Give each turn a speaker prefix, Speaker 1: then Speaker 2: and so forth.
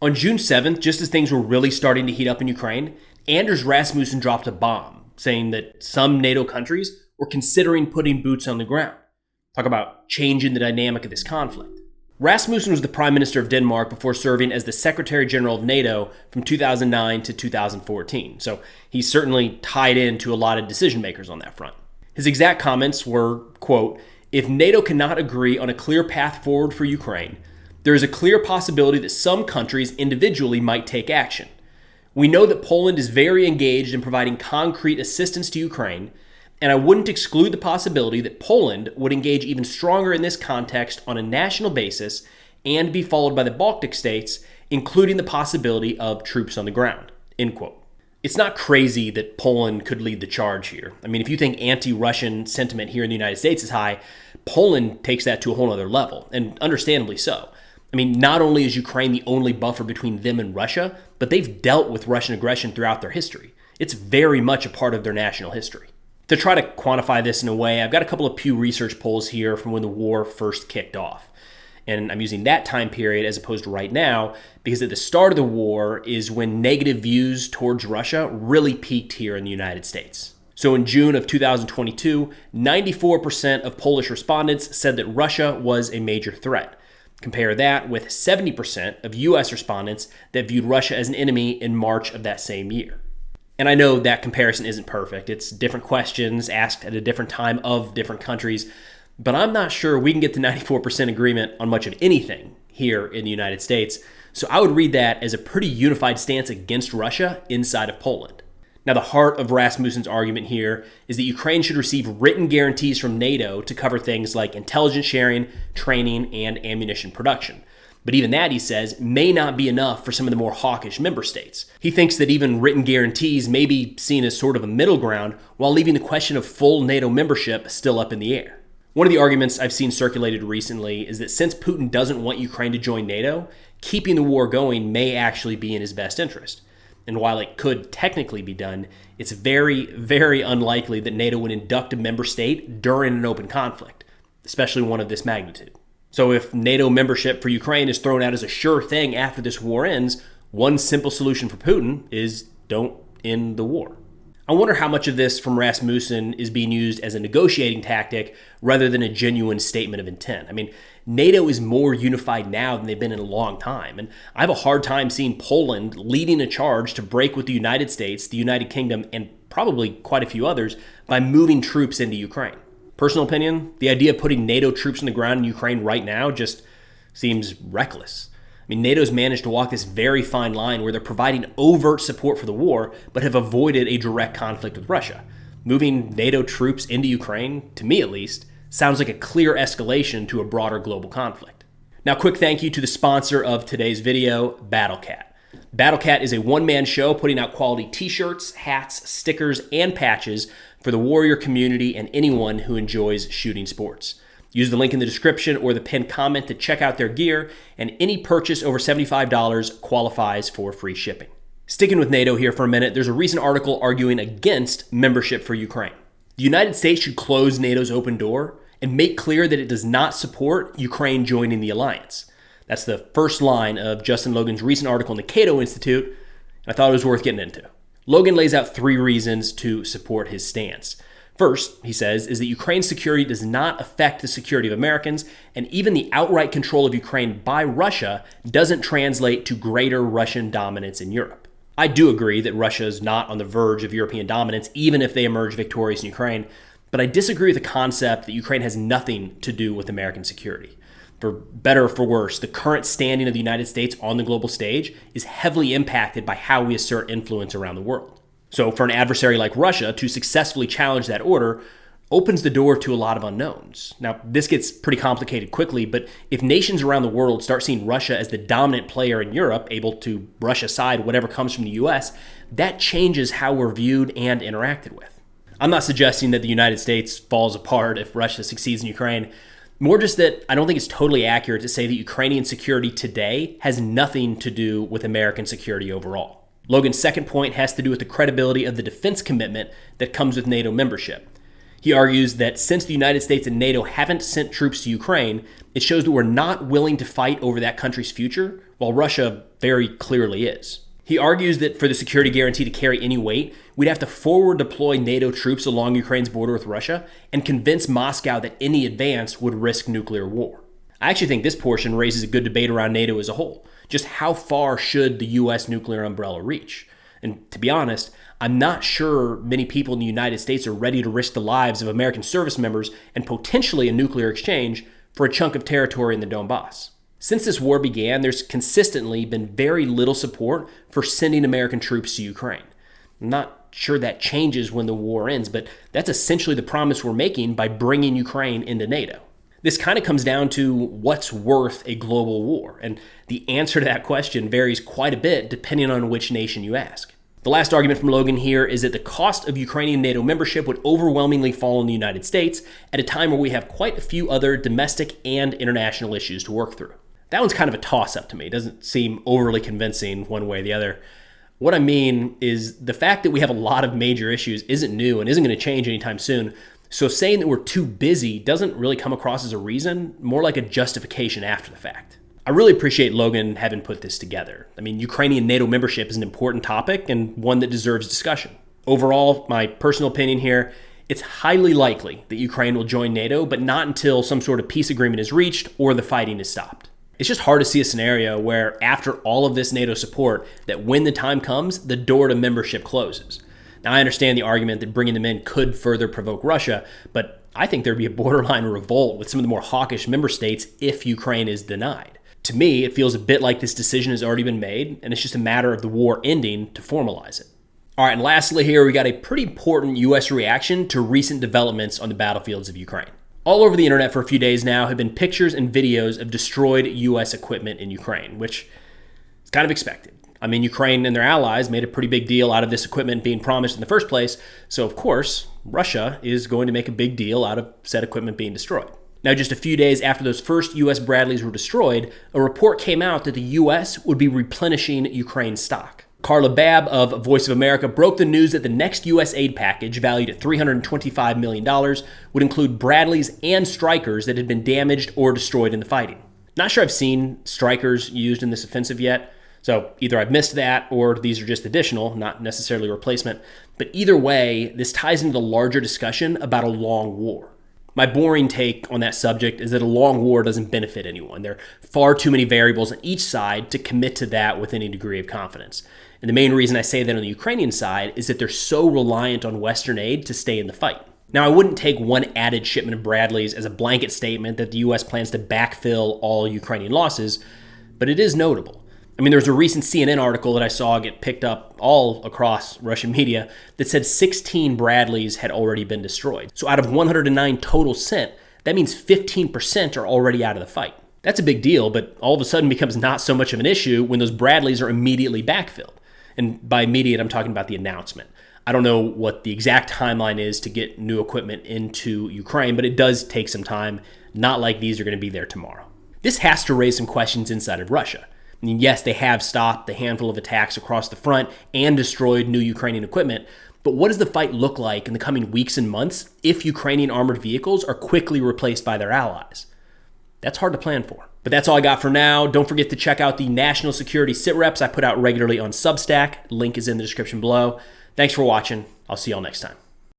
Speaker 1: On June 7th, just as things were really starting to heat up in Ukraine, Anders Rasmussen dropped a bomb, saying that some NATO countries were considering putting boots on the ground. Talk about changing the dynamic of this conflict. Rasmussen was the Prime Minister of Denmark before serving as the Secretary General of NATO from 2009 to 2014, so he's certainly tied into a lot of decision makers on that front. His exact comments were, quote, "If NATO cannot agree on a clear path forward for Ukraine, there is a clear possibility that some countries individually might take action. We know that Poland is very engaged in providing concrete assistance to Ukraine, and I wouldn't exclude the possibility that Poland would engage even stronger in this context on a national basis and be followed by the Baltic states, including the possibility of troops on the ground," end quote. It's not crazy that Poland could lead the charge here. I mean, if you think anti-Russian sentiment here in the United States is high, Poland takes that to a whole other level, and understandably so. I mean, not only is Ukraine the only buffer between them and Russia, but they've dealt with Russian aggression throughout their history. It's very much a part of their national history. To try to quantify this in a way, I've got a couple of Pew Research polls here from when the war first kicked off. And I'm using that time period as opposed to right now, because at the start of the war is when negative views towards Russia really peaked here in the United States. So in June of 2022, 94% of Polish respondents said that Russia was a major threat. Compare that with 70% of US respondents that viewed Russia as an enemy in March of that same year. And I know that comparison isn't perfect. It's different questions asked at a different time of different countries, but I'm not sure we can get to 94% agreement on much of anything here in the United States. So I would read that as a pretty unified stance against Russia inside of Poland. Now, the heart of Rasmussen's argument here is that Ukraine should receive written guarantees from NATO to cover things like intelligence sharing, training, and ammunition production. But even that, he says, may not be enough for some of the more hawkish member states. He thinks that even written guarantees may be seen as sort of a middle ground, while leaving the question of full NATO membership still up in the air. One of the arguments I've seen circulated recently is that since Putin doesn't want Ukraine to join NATO, keeping the war going may actually be in his best interest. And while it could technically be done, it's very, very unlikely that NATO would induct a member state during an open conflict, especially one of this magnitude. So if NATO membership for Ukraine is thrown out as a sure thing after this war ends, one simple solution for Putin is don't end the war. I wonder how much of this from Rasmussen is being used as a negotiating tactic rather than a genuine statement of intent. I mean, NATO is more unified now than they've been in a long time, and I have a hard time seeing Poland leading a charge to break with the United States, the United Kingdom, and probably quite a few others by moving troops into Ukraine. Personal opinion, the idea of putting NATO troops on the ground in Ukraine right now just seems reckless. I mean, NATO's managed to walk this very fine line where they're providing overt support for the war, but have avoided a direct conflict with Russia. Moving NATO troops into Ukraine, to me at least, sounds like a clear escalation to a broader global conflict. Now, quick thank you to the sponsor of today's video, BattleCat. BattleCat is a one-man show putting out quality t-shirts, hats, stickers, and patches for the warrior community and anyone who enjoys shooting sports. Use the link in the description or the pinned comment to check out their gear, and any purchase over $75 qualifies for free shipping. Sticking with NATO here for a minute, there's a recent article arguing against membership for Ukraine. The United States should close NATO's open door and make clear that it does not support Ukraine joining the alliance. That's the first line of Justin Logan's recent article in the CATO Institute, and I thought it was worth getting into. Logan lays out 3 reasons to support his stance. First, he says, is that Ukraine's security does not affect the security of Americans, and even the outright control of Ukraine by Russia doesn't translate to greater Russian dominance in Europe. I do agree that Russia is not on the verge of European dominance, even if they emerge victorious in Ukraine, but I disagree with the concept that Ukraine has nothing to do with American security. For better or for worse, the current standing of the United States on the global stage is heavily impacted by how we assert influence around the world. So for an adversary like Russia to successfully challenge that order opens the door to a lot of unknowns. Now, this gets pretty complicated quickly, but if nations around the world start seeing Russia as the dominant player in Europe, able to brush aside whatever comes from the US, that changes how we're viewed and interacted with. I'm not suggesting that the United States falls apart if Russia succeeds in Ukraine. More just that I don't think it's totally accurate to say that Ukrainian security today has nothing to do with American security overall. Logan's second point has to do with the credibility of the defense commitment that comes with NATO membership. He argues that since the United States and NATO haven't sent troops to Ukraine, it shows that we're not willing to fight over that country's future, while Russia very clearly is. He argues that for the security guarantee to carry any weight, we'd have to forward deploy NATO troops along Ukraine's border with Russia and convince Moscow that any advance would risk nuclear war. I actually think this portion raises a good debate around NATO as a whole. Just how far should the U.S. nuclear umbrella reach? And to be honest, I'm not sure many people in the United States are ready to risk the lives of American service members and potentially a nuclear exchange for a chunk of territory in the Donbass. Since this war began, there's consistently been very little support for sending American troops to Ukraine. I'm not sure that changes when the war ends, but that's essentially the promise we're making by bringing Ukraine into NATO. This kind of comes down to what's worth a global war, and the answer to that question varies quite a bit depending on which nation you ask. The last argument from Logan here is that the cost of Ukrainian NATO membership would overwhelmingly fall on the United States at a time where we have quite a few other domestic and international issues to work through. That one's kind of a toss-up to me. It doesn't seem overly convincing one way or the other. What I mean is the fact that we have a lot of major issues isn't new and isn't going to change anytime soon. So saying that we're too busy doesn't really come across as a reason, more like a justification after the fact. I really appreciate Logan having put this together. I mean, Ukrainian NATO membership is an important topic and one that deserves discussion. Overall, my personal opinion here, it's highly likely that Ukraine will join NATO, but not until some sort of peace agreement is reached or the fighting is stopped. It's just hard to see a scenario where after all of this NATO support, that when the time comes, the door to membership closes. Now, I understand the argument that bringing them in could further provoke Russia, but I think there'd be a borderline revolt with some of the more hawkish member states if Ukraine is denied. To me, it feels a bit like this decision has already been made, and it's just a matter of the war ending to formalize it. All right, and lastly here, we got a pretty important U.S. reaction to recent developments on the battlefields of Ukraine. All over the internet for a few days now have been pictures and videos of destroyed U.S. equipment in Ukraine, which is kind of expected. I mean, Ukraine and their allies made a pretty big deal out of this equipment being promised in the first place, so of course, Russia is going to make a big deal out of said equipment being destroyed. Now, just a few days after those first U.S. Bradleys were destroyed, a report came out that the U.S. would be replenishing Ukraine's stock. Carla Babb of Voice of America broke the news that the next U.S. aid package, valued at $325 million, would include Bradleys and Strykers that had been damaged or destroyed in the fighting. Not sure I've seen Strykers used in this offensive yet, so either I've missed that or these are just additional, not necessarily replacement. But either way, this ties into the larger discussion about a long war. My boring take on that subject is that a long war doesn't benefit anyone. There are far too many variables on each side to commit to that with any degree of confidence. And the main reason I say that on the Ukrainian side is that they're so reliant on Western aid to stay in the fight. Now, I wouldn't take one added shipment of Bradleys as a blanket statement that the U.S. plans to backfill all Ukrainian losses, but it is notable. I mean, there was a recent CNN article that I saw get picked up all across Russian media that said 16 Bradleys had already been destroyed. So out of 109 total sent, that means 15% are already out of the fight. That's a big deal, but all of a sudden becomes not so much of an issue when those Bradleys are immediately backfilled. And by immediate, I'm talking about the announcement. I don't know what the exact timeline is to get new equipment into Ukraine, but it does take some time, not like these are going to be there tomorrow. This has to raise some questions inside of Russia. I mean, yes, they have stopped a handful of attacks across the front and destroyed new Ukrainian equipment, but what does the fight look like in the coming weeks and months if Ukrainian armored vehicles are quickly replaced by their allies? That's hard to plan for. But that's all I got for now. Don't forget to check out the National Security Sit-Reps I put out regularly on Substack. Link is in the description below. Thanks for watching. I'll see y'all next time.